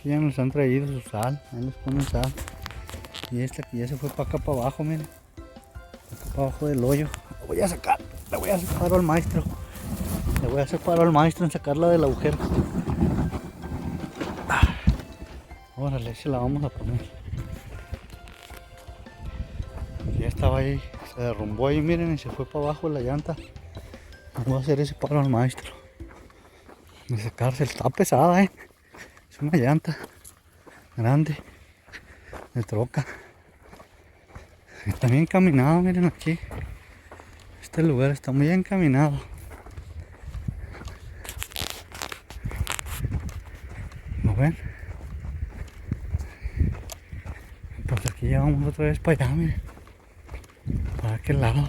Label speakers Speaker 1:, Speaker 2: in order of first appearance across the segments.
Speaker 1: aquí ya nos han traído su sal. Ahí les ponen sal. Y esta que ya se fue para acá para abajo, miren. Acá para abajo del hoyo. La voy a sacar. Le voy a hacer paro al maestro. Le voy a hacer paro al maestro en sacarla del agujero. Órale, se la vamos a poner. Ya estaba ahí. Se derrumbó ahí, miren, y se fue para abajo la llanta. Voy a hacer ese paro al maestro. De sacarse, está pesada, es una llanta grande de troca. Está bien caminado, miren aquí. Este lugar está muy encaminado. ¿Lo ven? Pues aquí ya vamos otra vez para allá, miren. Para aquel lado.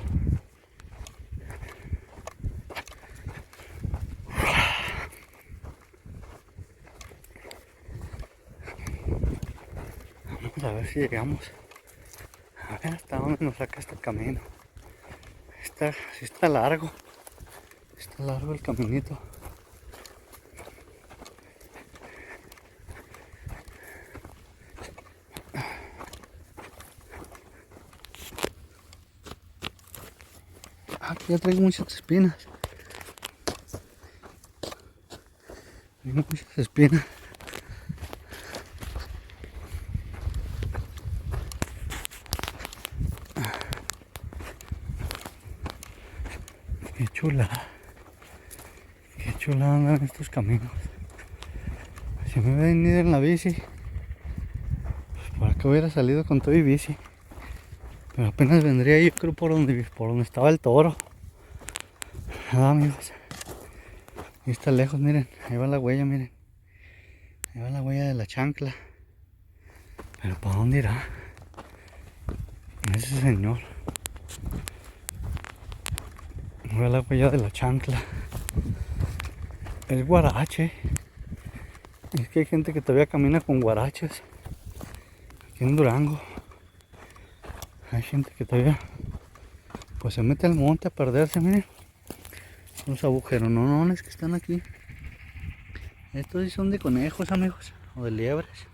Speaker 1: Vamos a ver si llegamos. A ver hasta dónde nos saca este camino. Sí está largo. Está largo el caminito. Aquí ya traigo muchas espinas. Traigo muchas espinas. Qué chulada. Qué chulada andan estos caminos. Si me hubiera venido en la bici, pues por acá hubiera salido con todo y bici. Pero apenas vendría yo creo por donde estaba el toro. Amigos. Ahí está lejos, miren. Ahí va la huella, miren. Ahí va la huella de la chancla. Pero ¿para dónde irá? Ese señor. Ahí va la huella de la chancla. Es guarache. Es que hay gente que todavía camina con guaraches. Aquí en Durango. Hay gente que todavía pues se mete al monte a perderse, miren. Los agujeronones que están aquí. Estos sí son de conejos, amigos. O de liebres.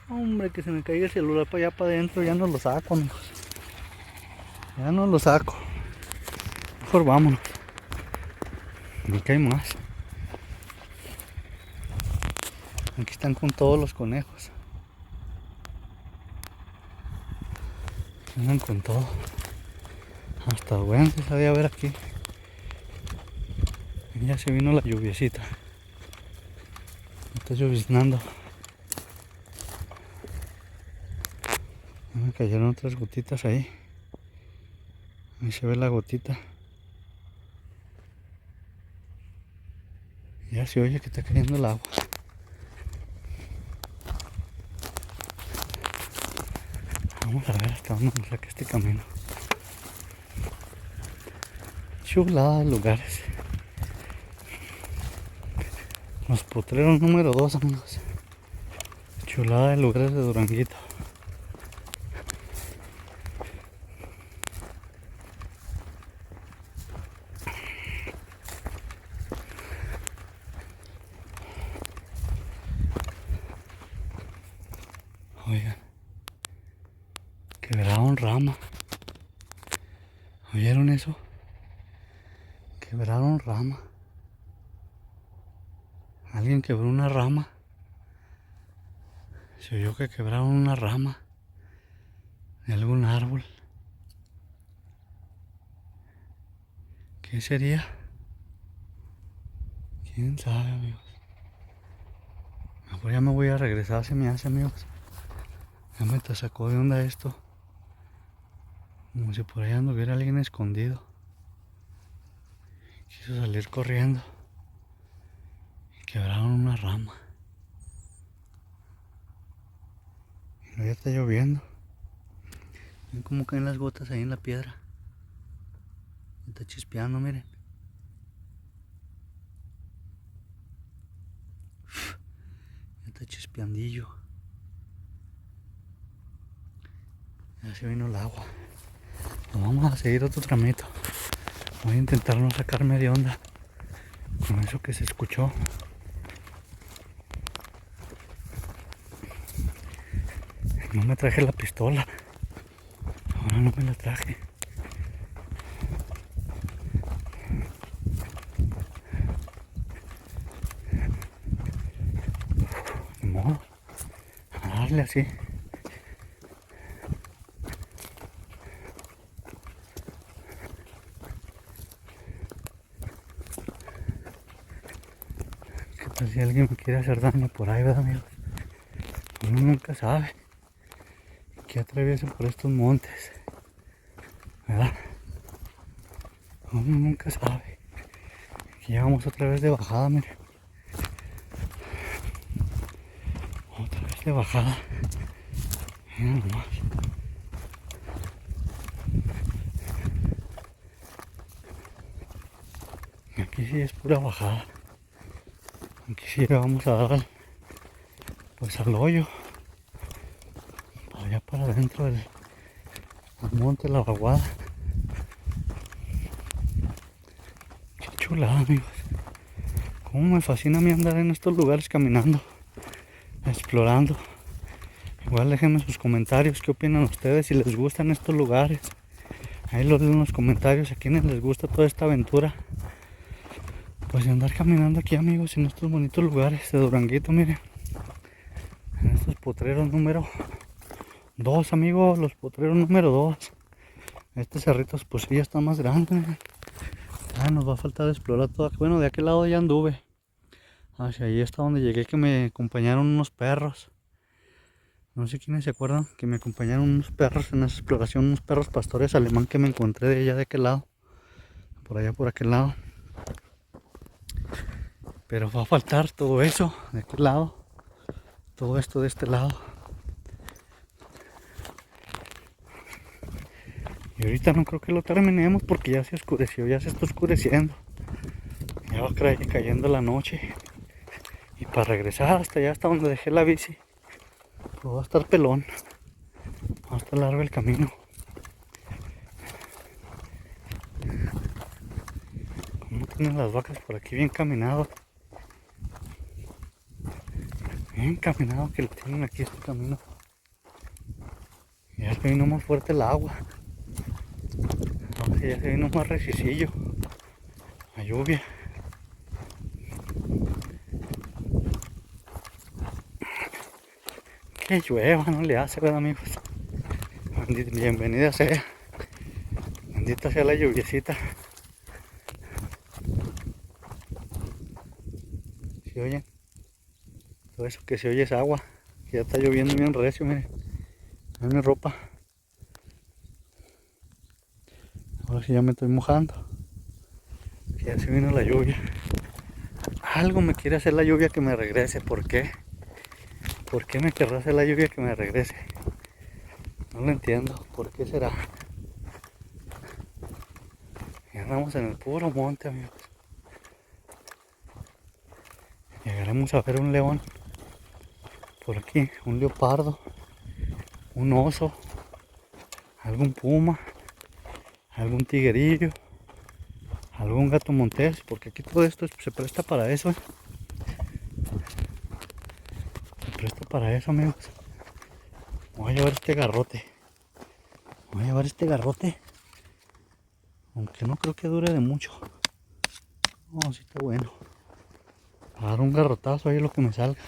Speaker 1: Hombre, que se me caiga el celular para allá para adentro. Ya no lo saco, amigos. Ya no lo saco. Mejor vámonos. Aquí hay más. Aquí están con todos los conejos. Andan con todo. Hasta duendes sabía ver aquí. Ya se vino la lluviecita. Está lloviznando. Ya me cayeron otras gotitas ahí. Ahí se ve la gotita. Ya se oye que está cayendo el agua. Vamos a ver hasta dónde nos saca este camino. Chulada de lugares. Los potreros número 2, amigos. Chulada de lugares de Duranguito. Oigan. Quebraron rama. ¿Oyeron eso? Quebraron rama. Alguien quebró una rama. Se oyó que quebraron una rama de algún árbol. ¿Qué sería? ¿Quién sabe, amigos? Mejor ya me voy a regresar, se me hace, amigos. Ya me te sacó de onda esto. Como si por ahí anduviera alguien escondido. Quiso salir corriendo. Y quebraron una rama. Y luego ya está lloviendo. Ven cómo caen las gotas ahí en la piedra. Está chispeando, miren. Ya está chispeandillo. Ya se vino el agua. Nos vamos a seguir otro tramito. Voy a intentar no sacarme de onda con eso que se escuchó. No me traje la pistola. Ahora no me la traje. Ni modo. A darle así. ¿Qué tal si alguien me quiere hacer daño por ahí, verdad, amigos? Uno nunca sabe que atraviesa por estos montes, ¿verdad? Uno nunca sabe. Aquí ya vamos otra vez de bajada, miren. Otra vez de bajada. Miren nomás. Aquí sí es pura bajada. Aquí sí le vamos a dar pues al hoyo. Para allá para adentro del monte La Vaguada. Qué chulada, amigos. Cómo me fascina a mí andar en estos lugares caminando, explorando. Igual déjenme sus comentarios, qué opinan ustedes, si les gustan estos lugares. Ahí los leo en los comentarios, a quienes les gusta toda esta aventura. Pues de andar caminando aquí, amigos, en estos bonitos lugares de Duranguito, miren. En estos potreros número 2, amigos, los potreros número 2. Este cerrito pues sí ya está más grande, miren. Ah, nos va a faltar explorar todo. Bueno, de aquel lado ya anduve. Hacia ahí está donde llegué, que me acompañaron unos perros. No sé quiénes se acuerdan que me acompañaron unos perros en esa exploración, unos perros pastores alemán que me encontré de allá de aquel lado. Por allá por aquel lado. Pero va a faltar todo eso de aquel lado. Todo esto de este lado. Y ahorita no creo que lo terminemos porque ya se oscureció, ya se está oscureciendo. Ya va cayendo la noche. Y para regresar hasta allá, hasta donde dejé la bici, pues va a estar pelón. Va a estar largo el camino. Como tienen las vacas por aquí bien caminado. Bien caminado que lo tienen aquí este camino. Ya se vino más fuerte el agua. Ahora ya se vino más recicillo. La lluvia. Que llueva, no le hace, ¿verdad, amigos? Bienvenida sea. Bendita sea la lluviecita. ¿Sí oyen? Todo eso que se oye es agua. Que ya está lloviendo bien recio, miren. Es mi ropa. Ahora sí ya me estoy mojando. Que ya se vino la lluvia. Algo me quiere hacer la lluvia que me regrese. ¿Por qué? ¿Por qué me querrá hacer la lluvia que me regrese? No lo entiendo. ¿Por qué será? Ya andamos en el puro monte, amigos. Llegaremos a ver un león. Por aquí, un leopardo. Un oso. Algún puma. Algún tiguerillo. Algún gato montés. Porque aquí todo esto se presta para eso. Se presta para eso, amigos. Voy a llevar este garrote. Voy a llevar este garrote. Aunque no creo que dure de mucho. No, sí está bueno. A dar un garrotazo ahí lo que me salga.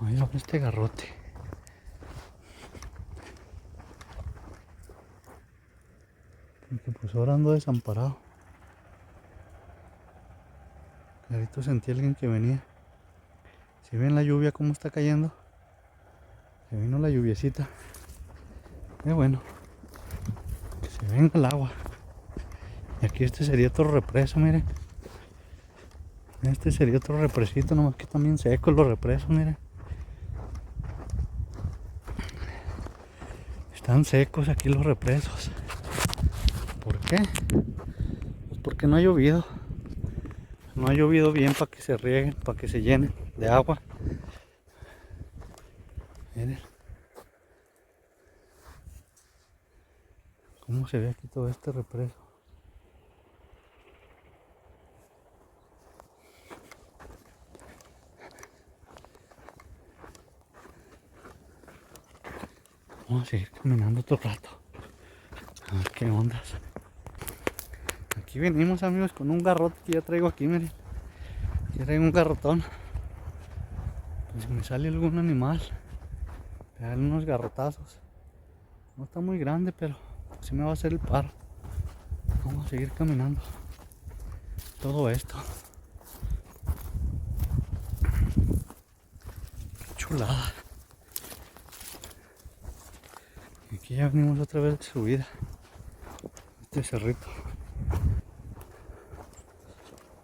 Speaker 1: Voy a llevar este garrote. Porque pues ahora ando desamparado. Clarito sentí a alguien que venía. Si ven la lluvia cómo está cayendo. Se vino la lluviecita. Qué bueno. Que se venga el agua. Y aquí este sería otro represo, miren. Este sería otro represito, nomás que también secos los represos, miren. Están secos aquí los represos. ¿Por qué? Pues porque no ha llovido. No ha llovido bien para que se rieguen, para que se llenen de agua. Miren. ¿Cómo se ve aquí todo este represo? Vamos a seguir caminando otro rato. A ver qué ondas. Aquí venimos, amigos, con un garrote que ya traigo aquí, miren. Aquí traigo un garrotón. Pues si me sale algún animal, pegarle unos garrotazos. No está muy grande, pero sí me va a hacer el paro. Vamos a seguir caminando todo esto. Qué chulada. Y aquí ya venimos otra vez de subida. Este cerrito.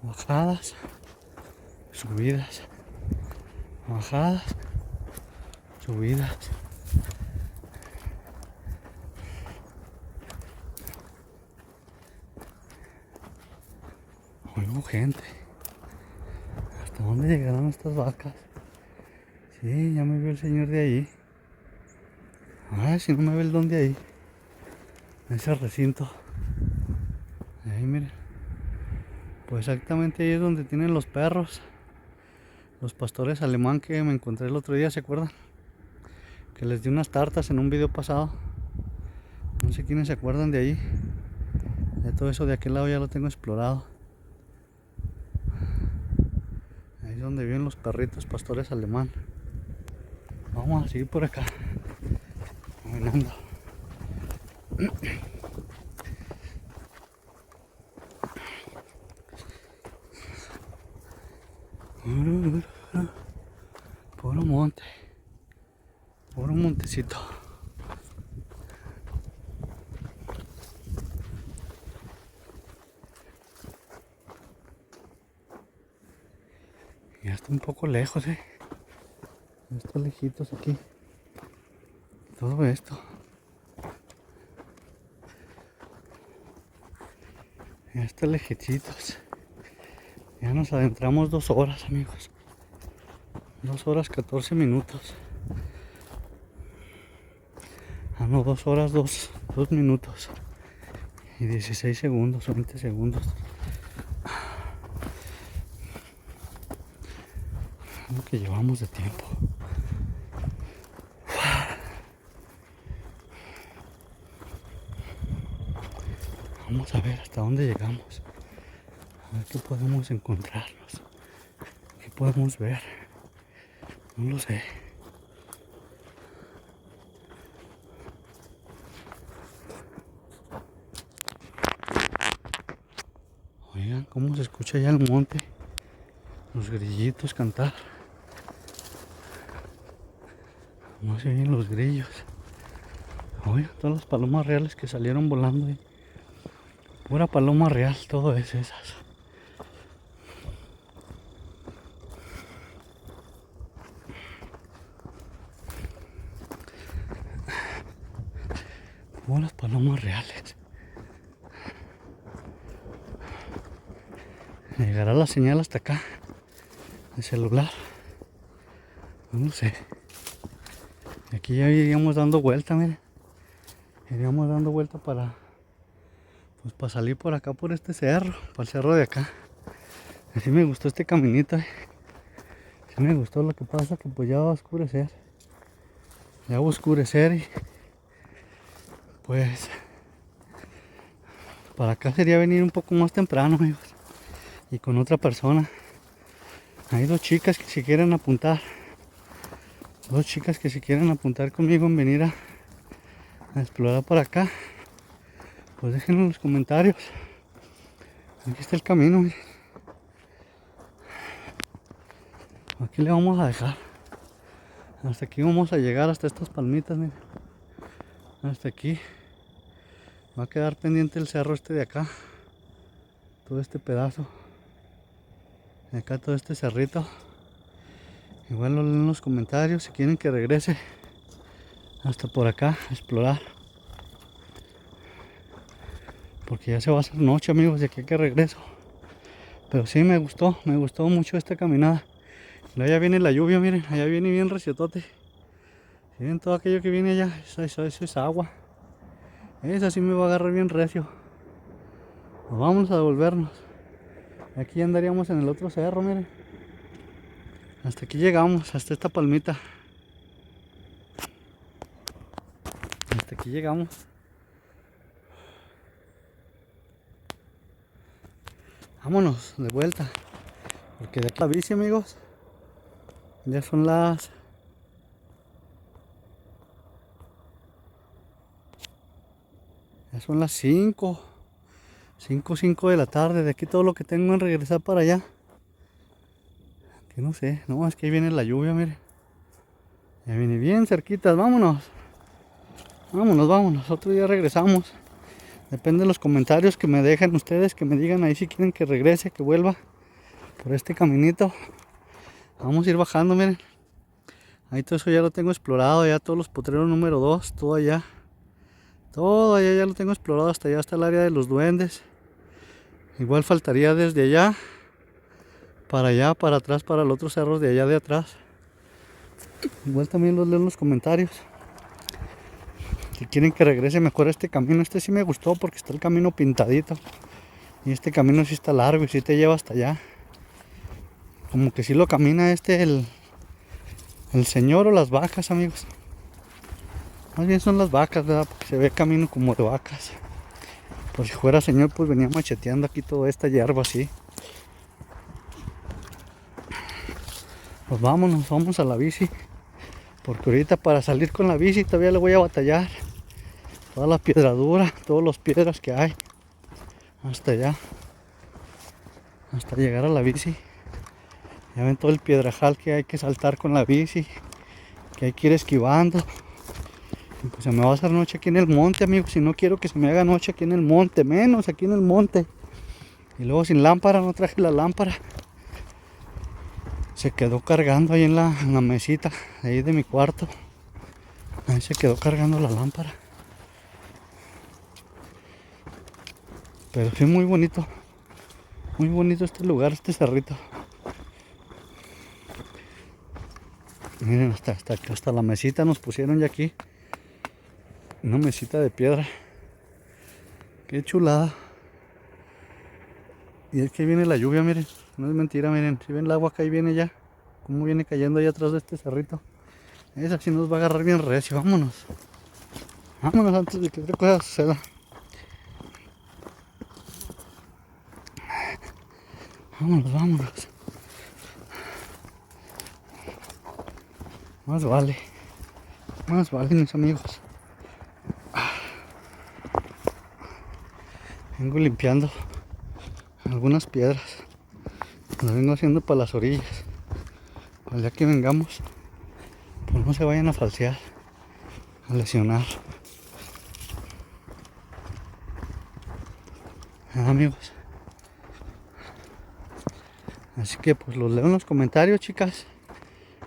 Speaker 1: Bajadas, subidas, bajadas, subidas. Oigo gente. ¿Hasta dónde llegarán estas vacas? Sí, ya me vio el señor de ahí. Ah, si no me ve el don de ahí. Ese recinto. Ahí miren. Pues exactamente ahí es donde tienen los perros. Los pastores alemán que me encontré el otro día, ¿se acuerdan? Que les di unas tartas en un video pasado. No sé quiénes se acuerdan de ahí. De todo eso de aquel lado ya lo tengo explorado. Ahí es donde viven los perritos pastores alemán. Vamos a seguir por acá. Caminando. Puro monte. Puro montecito. Ya está un poco lejos, Ya está lejitos aquí. Todo esto. Ya está lejitos. Ya nos adentramos 2 horas, amigos. 2 horas 14 minutos. Ah, no, 2 horas 2 minutos. Y 16 segundos, 20 segundos. Es lo que llevamos de tiempo. Vamos a ver hasta dónde llegamos. A ver qué podemos encontrarnos. ¿Qué podemos ver? No lo sé. Oigan, cómo se escucha ya el monte. Los grillitos cantar. Cómo se oyen los grillos. Oigan, todas las palomas reales que salieron volando ahí. Pura paloma real, todo es esas. Puras palomas reales. ¿Llegará la señal hasta acá? El celular. No sé. Aquí ya iríamos dando vuelta, miren. Iríamos dando vuelta para salir por acá, por este cerro, para el cerro de acá. Así me gustó este caminito. Sí me gustó, lo que pasa que pues ya va a oscurecer. Ya va a oscurecer y pues para acá sería venir un poco más temprano, amigos. Y con otra persona. Hay 2 chicas que se quieren apuntar. 2 chicas que se quieren apuntar conmigo en venir a explorar por acá. Pues déjenlo en los comentarios. Aquí está el camino, miren. Aquí le vamos a dejar. Hasta aquí vamos a llegar, hasta estas palmitas, miren. Hasta aquí. Va a quedar pendiente el cerro este de acá. Todo este pedazo. De acá todo este cerrito. Igual lo leen en los comentarios si quieren que regrese hasta por acá a explorar. Porque ya se va a hacer noche, amigos, de aquí a que regreso. Pero sí me gustó mucho esta caminada. Y allá viene la lluvia, miren, allá viene bien recietote. Si ven todo aquello que viene allá, eso es agua. Esa sí me va a agarrar bien recio. Nos vamos a devolvernos. Aquí andaríamos en el otro cerro, miren. Hasta aquí llegamos, hasta esta palmita. aquí llegamos. Vámonos de vuelta. Porque de la bici, amigos. Ya son las... Ya son las 5. 5 de la tarde. De aquí todo lo que tengo en regresar para allá. Que no sé. No, es que ahí viene la lluvia, miren. Ya viene bien cerquitas. Vámonos. Vámonos. Otro día regresamos. Depende de los comentarios que me dejen ustedes. Que me digan ahí si quieren que regrese, que vuelva por este caminito. Vamos a ir bajando, miren. Ahí todo eso ya lo tengo explorado. Ya todos los potreros número 2. Todo allá. Todo allá ya lo tengo explorado. Hasta allá está el área de los duendes. Igual faltaría desde allá para atrás, para el otro cerro de allá de atrás. Igual también los leo en los comentarios. Si quieren que regrese mejor a este camino. Este sí me gustó porque está el camino pintadito. Y este camino sí está largo y sí te lleva hasta allá. Como que sí lo camina el señor o las vacas, amigos. Más bien son las vacas, ¿verdad? Porque se ve camino como de vacas. Por si fuera señor, pues venía macheteando aquí toda esta hierba así. Pues vámonos, vamos a la bici. Porque ahorita para salir con la bici todavía le voy a batallar. Toda la piedradura, todas las piedras que hay. Hasta allá. Hasta llegar a la bici. Ya ven todo el piedrajal que hay que saltar con la bici. Que hay que ir esquivando. Y pues se me va a hacer noche aquí en el monte, amigos. Si no quiero que se me haga noche aquí en el monte. Menos aquí en el monte. Y luego sin lámpara, no traje la lámpara. Se quedó cargando ahí en la mesita ahí de mi cuarto. Ahí se quedó cargando la lámpara. Pero sí, muy bonito. Muy bonito este lugar, este cerrito. Miren, hasta la mesita nos pusieron ya aquí. Una mesita de piedra. Qué chulada. Y es que viene la lluvia, miren. No es mentira, miren. Si ven el agua que ahí viene ya. Cómo viene cayendo ahí atrás de este cerrito. Esa sí nos va a agarrar bien recio. Vámonos. Vámonos antes de que otra cosa suceda. Vámonos. Más vale, mis amigos. Vengo limpiando algunas piedras. Las vengo haciendo para las orillas. Para ya que vengamos, pues no se vayan a falsear, a lesionar. Amigos. Así que pues los leo en los comentarios, chicas.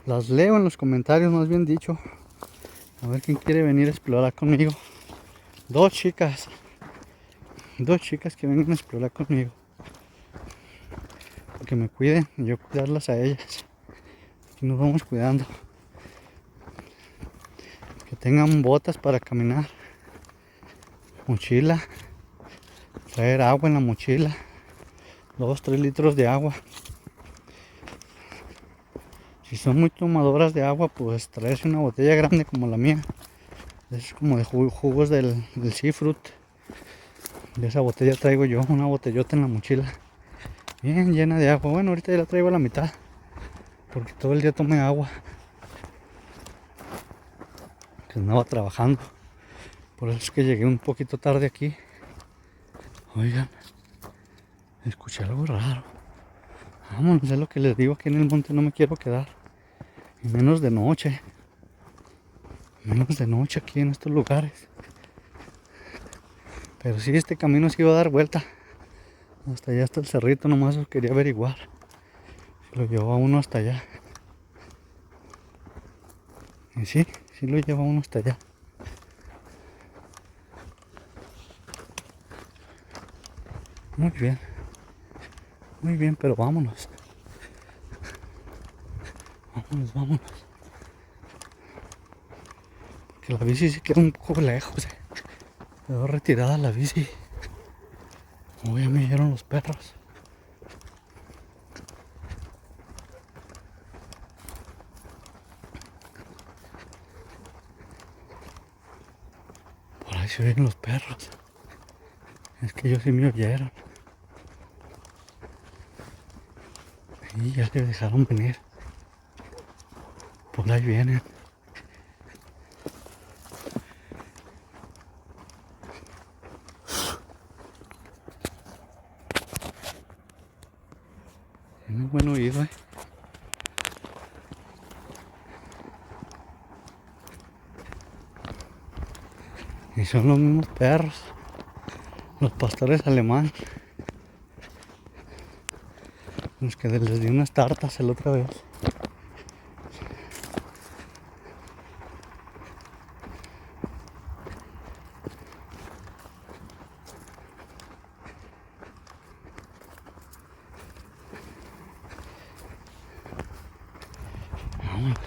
Speaker 1: Las leo en los comentarios, más bien dicho. A ver quién quiere venir a explorar conmigo. Dos chicas que vengan a explorar conmigo. Que me cuiden y yo cuidarlas a ellas. Aquí nos vamos cuidando. Que tengan botas para caminar. Mochila. Traer agua en la mochila. 2-3 litros de agua. Si son muy tomadoras de agua, pues traerse una botella grande como la mía. Es como de jugos del seafruit. De esa botella traigo yo, una botellota en la mochila. Bien llena de agua. Bueno, ahorita ya la traigo a la mitad. Porque todo el día tomé agua. Que andaba trabajando. Por eso es que llegué un poquito tarde aquí. Oigan, escuché algo raro. Vámonos, es lo que les digo, aquí en el monte no me quiero quedar. Y menos de noche. Menos de noche aquí en estos lugares. Pero sí, este camino sí iba a dar vuelta. Hasta allá está el cerrito, nomás lo quería averiguar. Si lo llevaba uno hasta allá. Y sí lo lleva uno hasta allá. Muy bien, pero vámonos. Vámonos. Porque la bici sí queda un poco lejos. Quedó retirada la bici. Como ya me dijeron los perros. se oyen los perros. Es que ellos sí me oyeron. Y ya se dejaron venir. Por ahí vienen. Tienen buen oído, Y son los mismos perros. Los pastores alemanes. Los que les di unas tartas la otra vez. Vamos.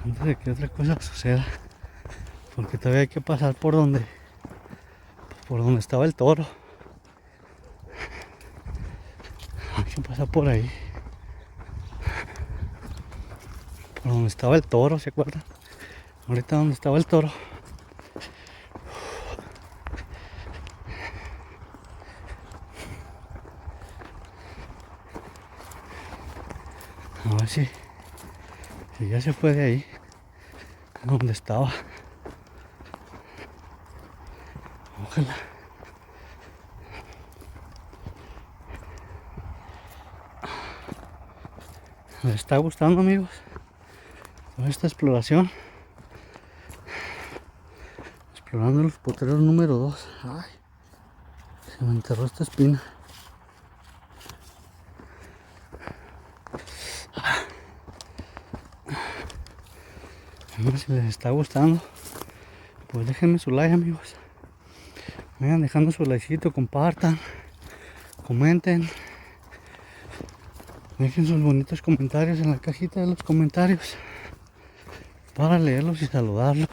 Speaker 1: Antes de que otra cosa suceda. Porque todavía hay que pasar por donde estaba el toro. Hay que pasar por ahí. Por donde estaba el toro, ¿se acuerdan? Ahorita donde estaba el toro. A ver si ya se fue de ahí. Donde estaba. Ojalá. ¿Les está gustando, amigos? Toda esta exploración. Explorando los potreros número 2. Ay, se me enterró esta espina. A ver si les está gustando. Pues déjenme su like, amigos. Vayan dejando su likecito, compartan, comenten. Dejen sus bonitos comentarios en la cajita de los comentarios para leerlos y saludarlos.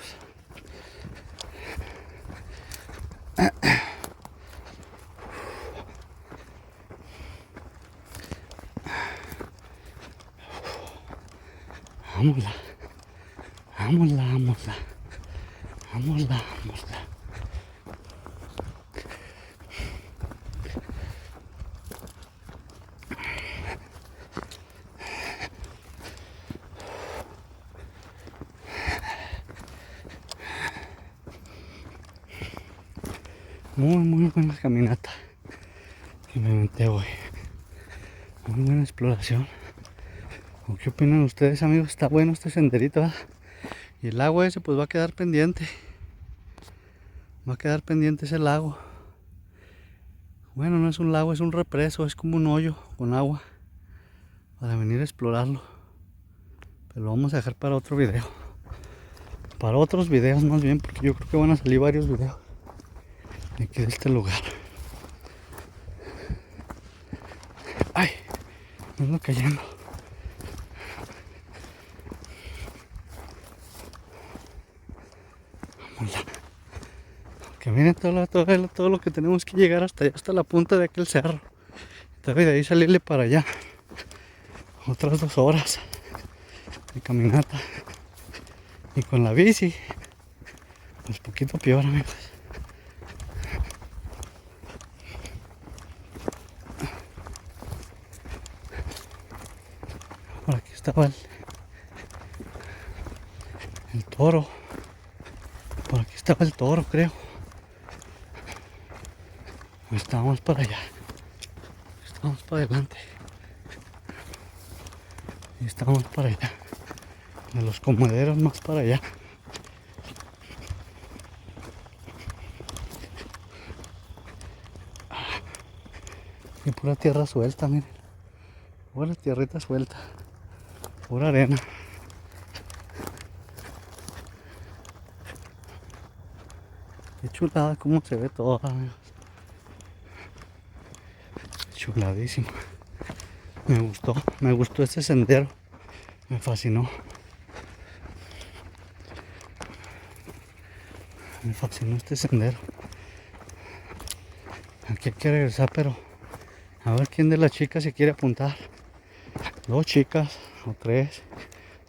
Speaker 1: Vámonos. Vámonos. Muy buena caminata que me aventé hoy. Muy buena exploración. ¿Qué opinan ustedes, amigos? Está bueno este senderito, ¿verdad? Y el lago ese pues va a quedar pendiente. Va a quedar pendiente ese lago. Bueno, no es un lago, es un represo, es como un hoyo con agua. Para venir a explorarlo. Pero lo vamos a dejar para otro video. Para otros videos más bien, porque yo creo que van a salir varios videos de aquí de este lugar. Ay, me ando cayendo. Vámonos. Que miren todo lo que tenemos que llegar hasta allá, hasta la punta de aquel cerro. Y de ahí salirle para allá. Otras 2 horas de caminata. Y con la bici, pues poquito peor, amigos. Por aquí estaba el toro. Por aquí estaba el toro, creo. Estábamos para allá. Estábamos para adelante. Y estábamos para allá. De los comoderos más para allá. Y pura tierra suelta, miren. Pura tierrita suelta. Pura arena. Qué chulada cómo se ve todo, amigos. Chuladísimo. Me gustó este sendero. Me fascinó. Me fascinó este sendero. Aquí hay que regresar, pero a ver quién de las chicas se quiere apuntar. 2 chicas o 3,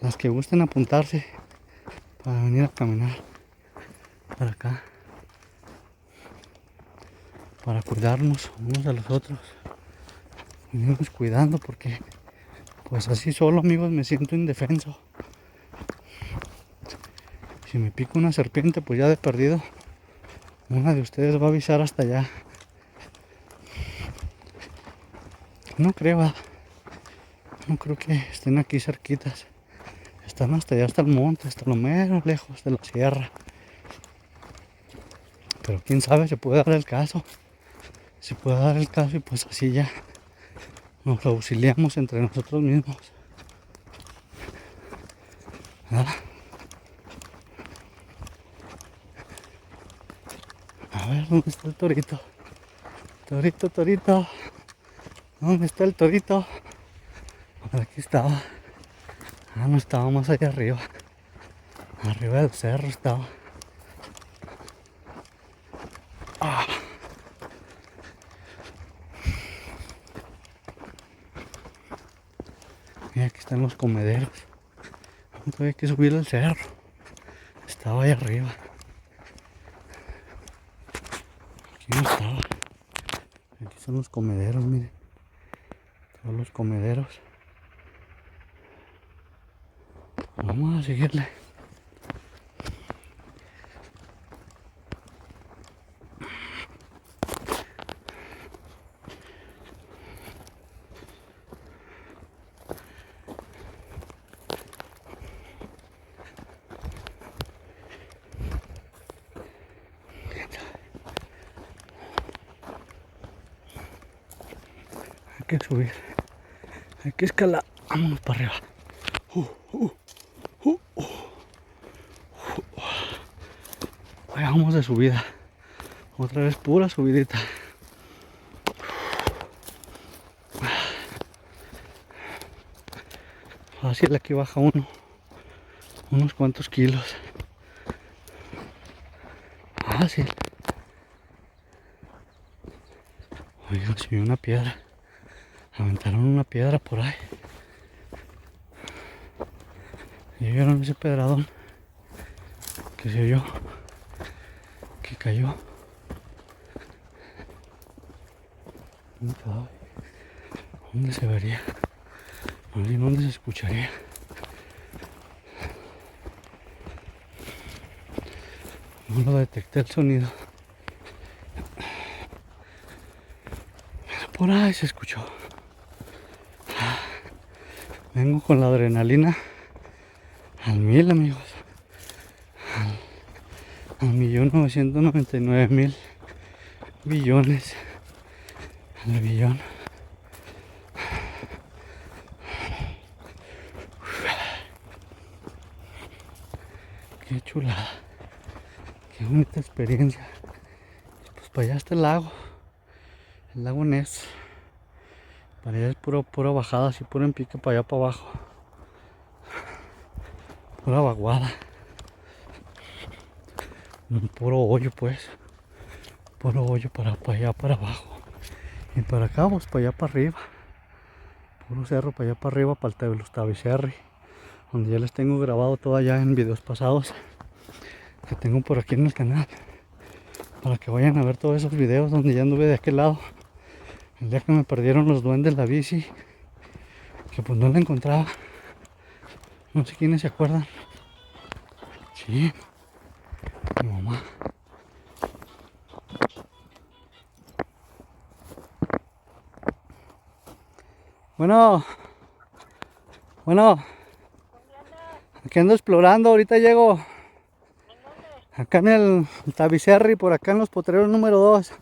Speaker 1: las que gusten apuntarse para venir a caminar para acá. para cuidarnos unos a los otros, irnos cuidando, porque pues así solo, amigos, me siento indefenso. Si me pica una serpiente, pues ya de perdido una de ustedes va a avisar hasta allá. No creo, no creo que estén aquí cerquitas. Están hasta allá, hasta el monte, hasta lo menos lejos de la sierra. Pero quién sabe, se puede dar el caso. Se puede dar el caso y pues así ya nos auxiliamos entre nosotros mismos. ¿Verdad? A ver, ¿dónde está el torito? Torito, torito. ¿Dónde está el torito? Por aquí estaba. Ah, no estaba más allá arriba. Arriba del cerro estaba. Ah. Mira, aquí están los comederos. Todavía hay que subir al cerro. Estaba ahí arriba. Aquí no estaba. Aquí son los comederos, miren. Todos los comederos. Vamos a seguirle. Hay que subir. Hay que escalar. Vámonos para arriba. Vamos de subida. Otra vez pura subidita. Fácil, aquí baja uno. Unos cuantos kilos. Fácil. Oiga, si vi una piedra. Aventaron una piedra por ahí. ¿Y vieron ese pedradón que se oyó? Que cayó. ¿Dónde se vería? ¿Dónde se escucharía? No lo detecté el sonido. Pero por ahí se escuchó. Vengo con la adrenalina al 1000, amigos. Al 1.999.000 billones. Al billón. Qué chulada. Qué bonita experiencia. Pues para allá está el lago Ness. Para allá es pura bajada, así puro en pique para allá para abajo. Pura vaguada. Un puro hoyo, pues. Puro hoyo para allá para abajo. Y para acá, pues para allá para arriba. Puro cerro para allá para arriba, para los Tabicerri. Donde ya les tengo grabado todo allá en videos pasados. Que tengo por aquí en el canal. Para que vayan a ver todos esos videos donde ya anduve de aquel lado. El día que me perdieron los duendes la bici. Que pues no la encontraba. No sé quiénes se acuerdan. Sí. Mi mamá. Bueno. Aquí ando explorando, ahorita llego. Acá en el Tabicerri, por acá en los potreros número 2.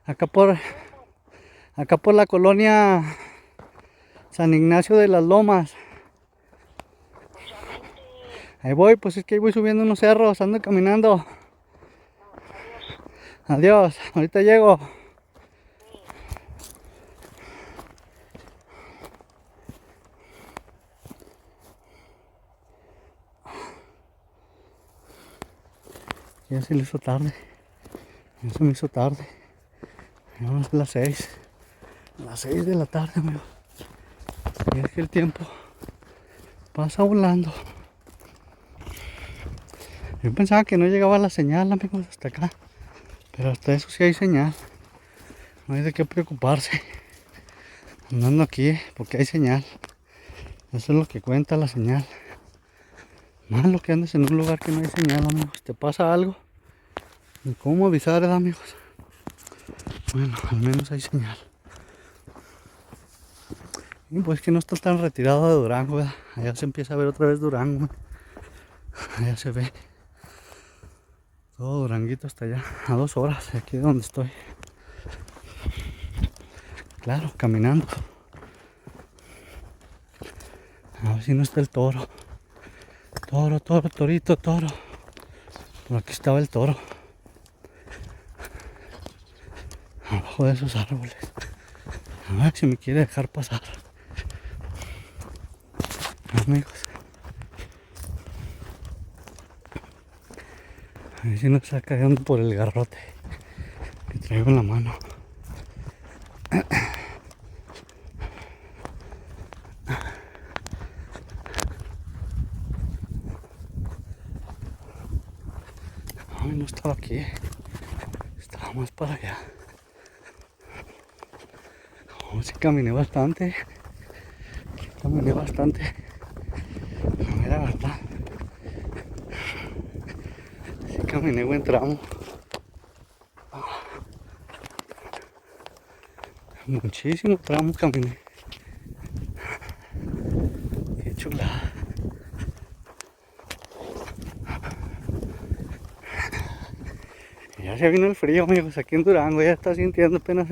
Speaker 1: Acá por la colonia San Ignacio de las Lomas. Ahí voy, pues es que ahí voy subiendo unos cerros, ando caminando. Adiós, ahorita llego. Ya se le hizo tarde. Ya se me hizo tarde. Ya van a ser las 6. Las 6 de la tarde, amigo. Y es que el tiempo pasa volando. Yo pensaba que no llegaba la señal, amigos, hasta acá. Pero hasta eso sí hay señal. No hay de qué preocuparse andando aquí porque hay señal. Eso es lo que cuenta la señal. Malo que andes en un lugar que no hay señal, amigos. Te pasa algo. ¿Y cómo avisar, amigos? Bueno, al menos hay señal. Y pues que no está tan retirado de Durango, ¿verdad? Allá se empieza a ver otra vez Durango. Allá se ve todo Duranguito hasta allá, a 2 horas de aquí de donde estoy. Claro, caminando. A ver si no está el toro. Toro, torito, toro. Por aquí estaba el toro. Abajo de esos árboles. A ver si me quiere dejar pasar. Amigos. A ver si no está cayendo por el garrote que traigo en la mano. Ay, no estaba aquí. Estaba más para allá. Oh, sí caminé bastante. Caminé bastante. No era verdad. Sí caminé buen tramo. Muchísimo tramo caminé. Qué chulada. Ya se vino el frío, amigos, aquí en Durango. Ya está sintiendo apenas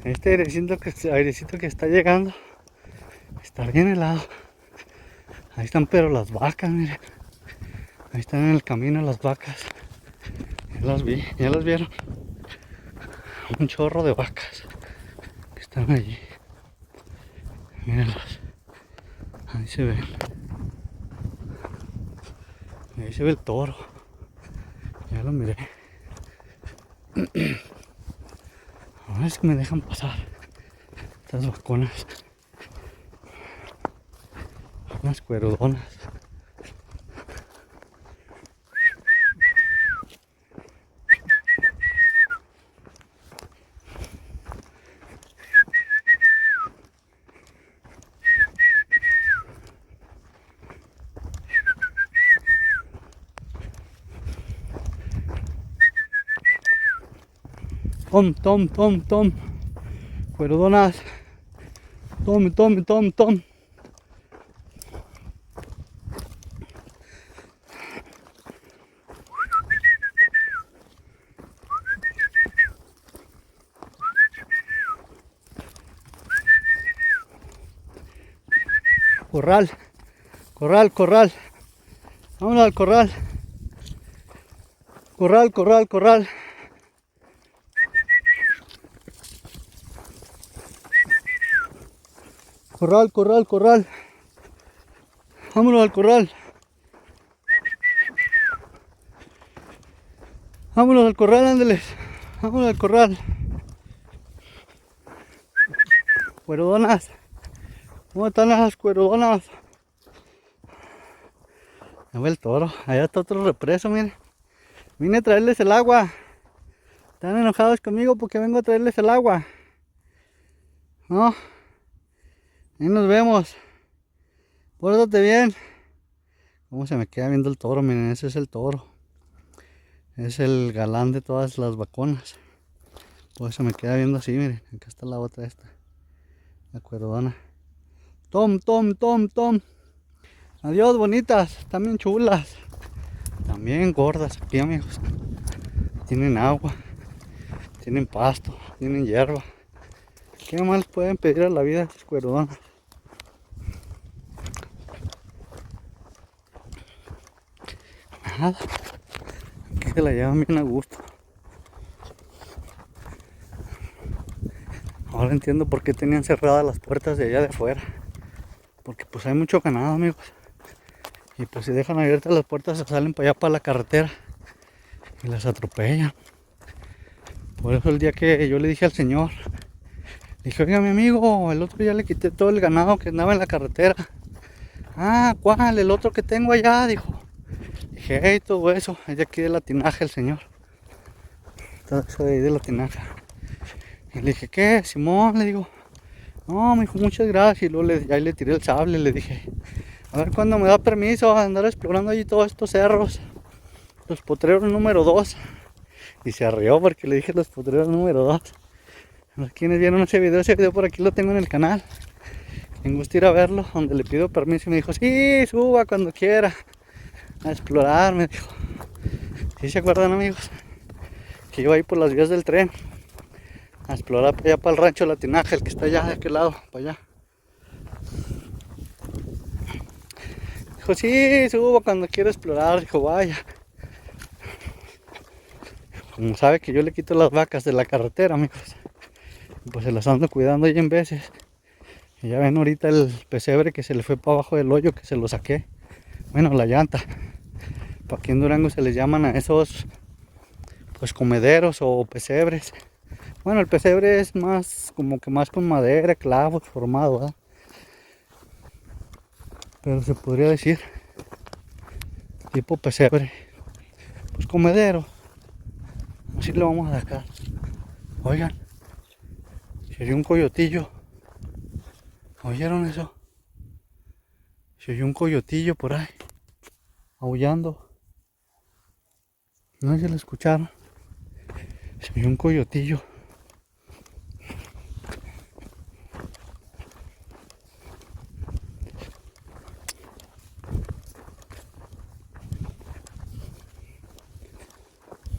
Speaker 1: este airecito que está llegando. Está bien helado. Ahí están, pero las vacas, miren. Ahí están en el camino las vacas. Ya las vi, ya las vieron. Un chorro de vacas que están allí. Mírenlas. Ahí se ven. Ahí se ve el toro. Ya lo miré. A ver si me dejan pasar estas vaconas. Unas cuerodonas. Tom. Cuerodonas. Tom. Corral. Vámonos al corral. Corral. Corral. Vámonos al corral. Vámonos al corral, ándeles. Vámonos al corral. Cuerodonas. ¿Cómo están las cuerodonas? Ya ve el toro. Allá está otro represo, miren. Vine a traerles el agua. Están enojados conmigo porque vengo a traerles el agua. No. Ahí nos vemos. Pórtate bien. Cómo se me queda viendo el toro, miren, ese es el toro. Es el galán de todas las vaconas. Por eso me queda viendo así, miren. Acá está la otra esta. La cuerodona. Tom. Adiós, bonitas. Están bien chulas. También gordas aquí, amigos. Tienen agua. Tienen pasto. Tienen hierba. ¿Qué más pueden pedir a la vida estas cuerodonas? Nada. Aquí se la llevan bien a gusto. Ahora entiendo por qué tenían cerradas las puertas de allá de afuera. Porque pues hay mucho ganado, amigos. Y pues si dejan abiertas las puertas se salen para allá para la carretera. Y las atropellan. Por eso el día que yo le dije al señor, le dije, oiga mi amigo, el otro día le quité todo el ganado que andaba en la carretera. Ah, ¿cuál? El otro que tengo allá, dijo. Dije, hey, todo eso, es de aquí de la tinaja el señor. Todo eso de ahí de la tinaja. Y le dije, ¿qué? Simón, le digo, no, me dijo, muchas gracias. Y luego ahí le tiré el sable, le dije, a ver cuándo me da permiso a andar explorando allí todos estos cerros. Los potreros número 2. Y se rió porque le dije los potreros número 2. Los quienes vieron ese video por aquí lo tengo en el canal. Me gusta ir a verlo, donde le pido permiso y me dijo, sí, suba cuando quiera a explorar, me dijo. ¿Sí se acuerdan, amigos? Que iba ahí por las vías del tren a explorar para allá, para el rancho Latinaje, el que está allá de aquel lado, para allá. Dijo, sí, subo cuando quiera explorar. Dijo, vaya. Como sabe que yo le quito las vacas de la carretera, amigos, pues se las ando cuidando ahí en veces. Y ya ven ahorita el pesebre que se le fue para abajo del hoyo, que se lo saqué. Bueno, la llanta. Aquí en Durango se les llaman a esos pues comederos o pesebres. Bueno, el pesebre es más como que más con madera, clavos formado, ¿verdad? Pero se podría decir tipo pesebre. Pues comedero. Así lo vamos a sacar. Oigan, se oyó un coyotillo. ¿Oyeron eso? Se oyó un coyotillo por ahí, aullando. No sé si lo escucharon. Se oyó un coyotillo.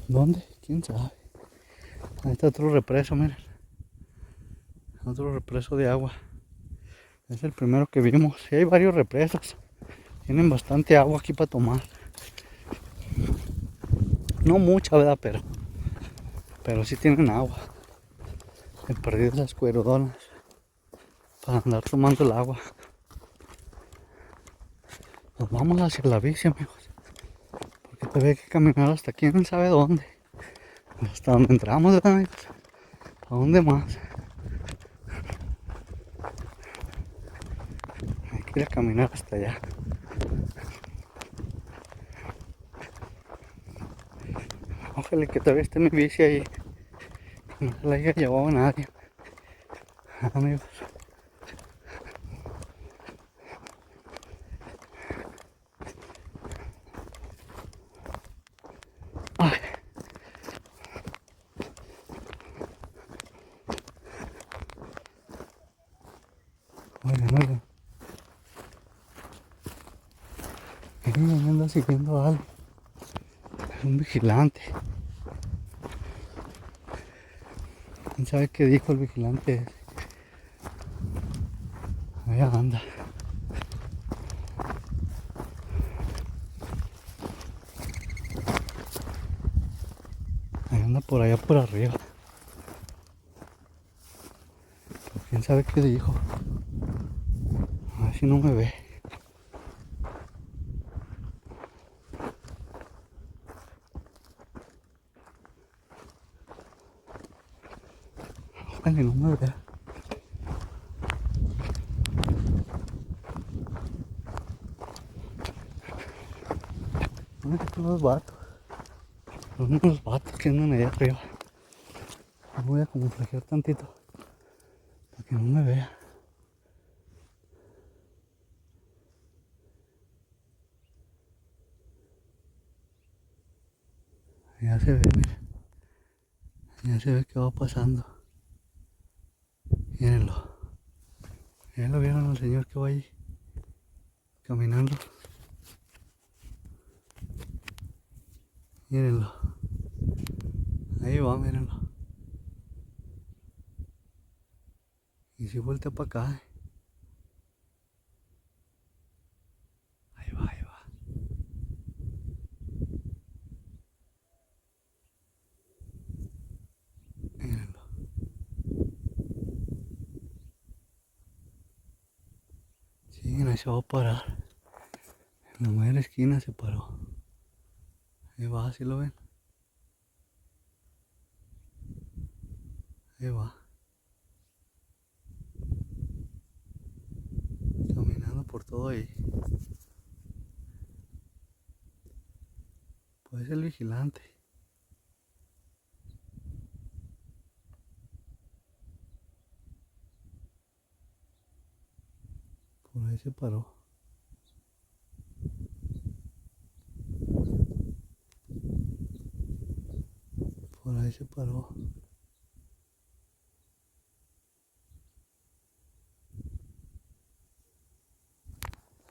Speaker 1: ¿Dónde? ¿Quién sabe? Ahí está otro represo, miren. Otro represo de agua. Es el primero que vimos. Sí, hay varios represos. Tienen bastante agua aquí para tomar. No mucha, ¿verdad? Pero sí tienen agua. He perdido las cuerodonas para andar tomando el agua. Nos vamos hacia la bici, amigos. Porque todavía hay que caminar hasta quién sabe dónde. Hasta donde entramos, ¿verdad, amigos? ¿A dónde más? Hay que ir a caminar hasta allá. Ojalá que todavía esté mi bici ahí. Que no se la haya llevado a nadie. Amigos. Ay. Oigan, oigan. Me anda siguiendo algo. Es un vigilante. ¿Quién sabe qué dijo el vigilante? Allá anda. Ahí anda por allá por arriba. Pero quién sabe qué dijo. A ver si no me ve. Ojalá no me vea. ¿Dónde están los vatos? Son unos vatos que andan allá arriba. Me voy a camuflajear tantito para que no me vea. Ya se ve, mira. Ya se ve que va pasando. Mírenlo. Ya lo vieron al señor que va ahí caminando. Mírenlo. Ahí va, mírenlo. Y si vuelta para acá. Ahí va, ahí va. Mírenlo. Sí, no se va a parar. En la mera esquina se paró. Ahí va, ¿sí lo ven? Ahí va. Caminando por todo ahí. Pues es el vigilante. se paró. Por ahí se paró.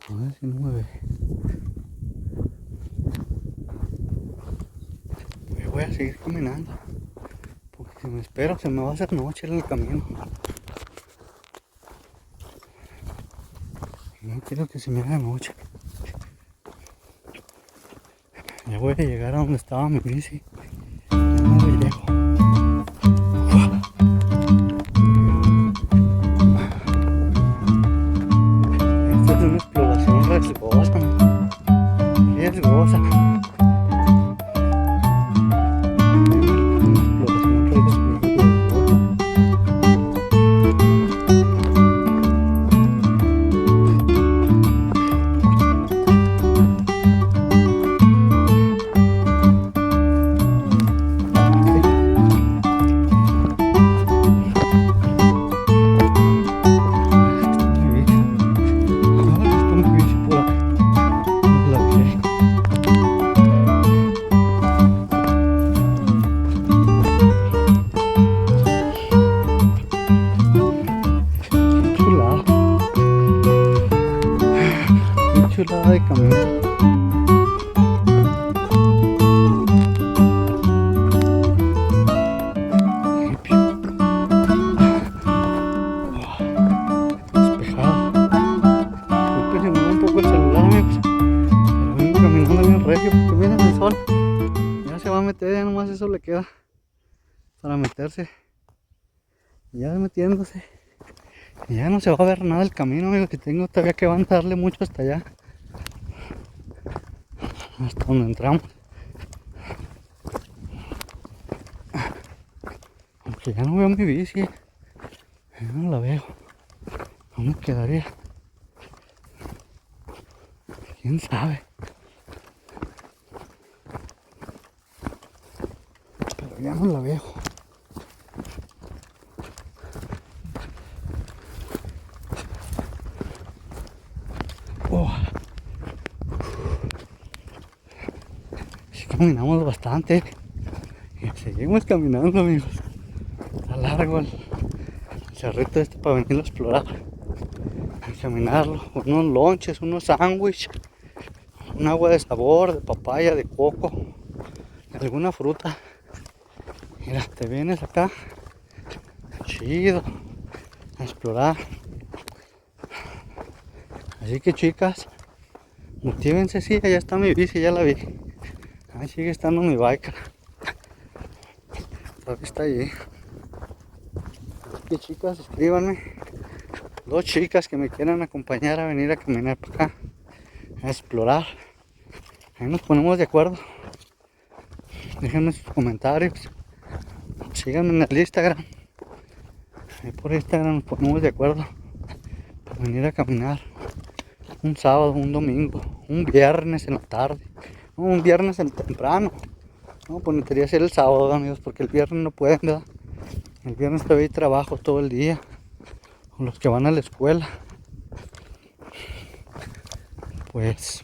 Speaker 1: A ver si no me ve. Pues voy a seguir caminando. Porque si me espero se me va a hacer noche en el camino. No quiero que se me haga noche. Ya voy a llegar a donde estaba mi bici. Ya no le llego. Esta es una exploración riesgosa. Riesgosa. Chulada de camino. Despejado. Voy presionando un poco el celular, amigos. Pero vengo caminando bien regio porque viene el sol. Ya se va a meter, ya nomás eso le queda para meterse. Ya metiéndose. Y ya no se va a ver nada del camino, amigos, que tengo todavía que avanzarle mucho hasta allá. Hasta donde entramos. Aunque ya no veo mi bici. Ya no la veo. ¿Dónde quedaría? ¿Quién sabe? Pero ya no la veo. Oh. Sí, caminamos bastante. Y seguimos caminando, amigos. Está largo el cerrito este para venirlo a explorar. A caminarlo. Unos lonches, unos sándwiches. Un agua de sabor, de papaya, de coco. Alguna fruta. Mira, te vienes acá. Chido. A explorar. Así que chicas, motívense, sí, allá está mi bici, ya la vi. Ahí sigue estando mi bike. Todavía está allí. Así que chicas, escríbanme. 2 chicas que me quieran acompañar a venir a caminar para acá. A explorar. Ahí nos ponemos de acuerdo. Déjenme sus comentarios. Síganme en el Instagram. Ahí por Instagram nos ponemos de acuerdo para venir a caminar. Un sábado, un domingo, un viernes en la tarde, no, un viernes en temprano. No, pues necesitaría ser el sábado, amigos, porque el viernes no pueden, ¿verdad? El viernes todavía hay trabajo todo el día, con los que van a la escuela. Pues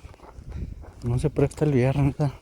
Speaker 1: no se presta el viernes, ¿verdad?